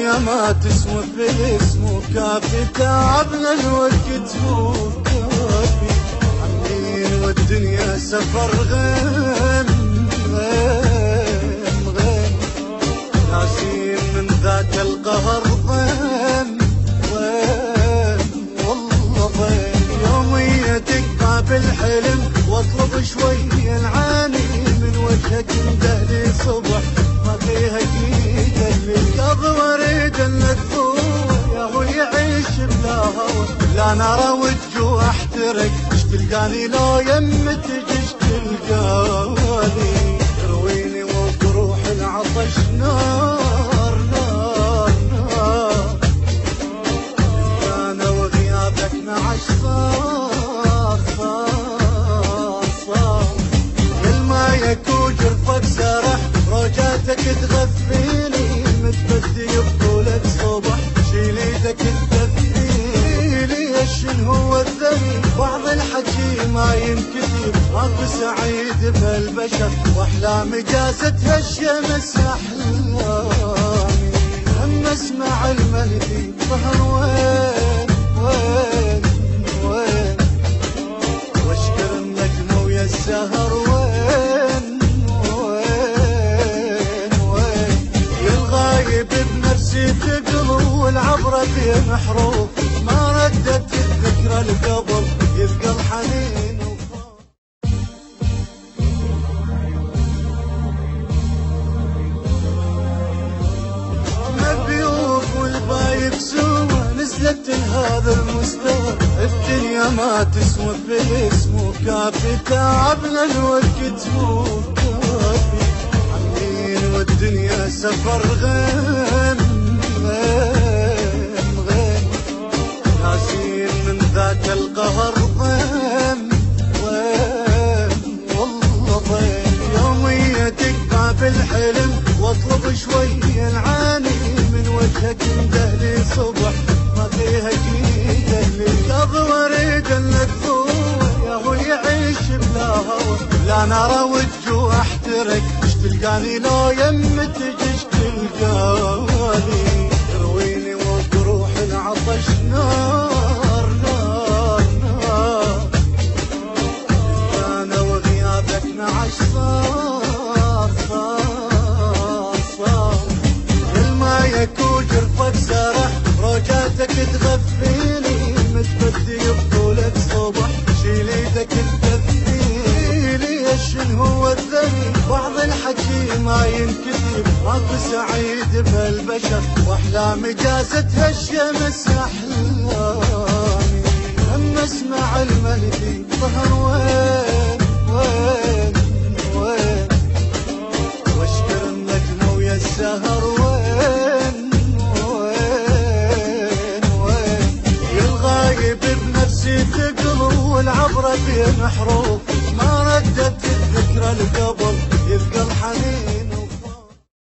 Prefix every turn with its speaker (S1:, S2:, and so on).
S1: الدنيا ما تسوى في الاسم وكافي، تعبنا الوقت مو كافي، عاملين والدنيا سفر غيم غيم غيم، ناسين من ذاك القهر ضيم ضيم والله ضيم. يومية تقطع بالحلم واطلب شوية العاني من وجهك اندهلي صبح ما فيها جيد اللي قبل اريد المكفور يا هو يعيش بلا هوى، لا نار وجوع احترق اش تلقاني لو يم تجيش تلقاني، ترويني وبروح العطش نار نار نار، انا وغيابك نعش صار صار صار، كل ما يكون جرفك سرح روجاتك تغفيني، متبدي بطولك صبح شيل ايدك تدفيني، شنو هو الذنب بعض الحكي ما ينكتب، ماكو سعيد بهالبشر واحلامي جازتها الشمس احلامي، اما اسمع المهدي ظهر وين وين وين، واشكر النجمة ويا السهر وين بنفسي تقلب والعبرة في محروف، ما ردت الذكرى القبل يبقى الحنين مبيوف والبايب سوا نزلت لهذا المستوى، الدنيا ما تسوى في الاسم وكافي، تعبنا الوقت مو كافي، عاملين والدنيا سفر غيم غيم غيم، ناسين من ذاك القهر ضيم ضيم والله ضيم. يومية تقطع بالحلم واطلب شوية العاني من وجهك اندهلي صبح ما فيها جيد اللي قبل اريد المكفور يا هو يعيش بلا هوى، لا نار وجوع احترق اش تلقاني لو يم تجيش تلقاني، ترويني وبروح العطش نار نار نار، انا وغيابك نعش صار صار صار، كل ما يكون جرفك سرح روجاتك تغفيني، متبدي بطولك صبح شيل ايدك تدفيني، شنو هو الذنب بعض الحكي ما ينكتب، ماكو سعيد بهالبشر واحلامي جازتها الشمس احلامي، اما اسمع المهدي ظهر وين وين وين، واشكر النجمة ويا السهر وين وين وين، الغايب بنفسي تقلب والعبرة في محروف، ما ردت الذكرى القبل يبقى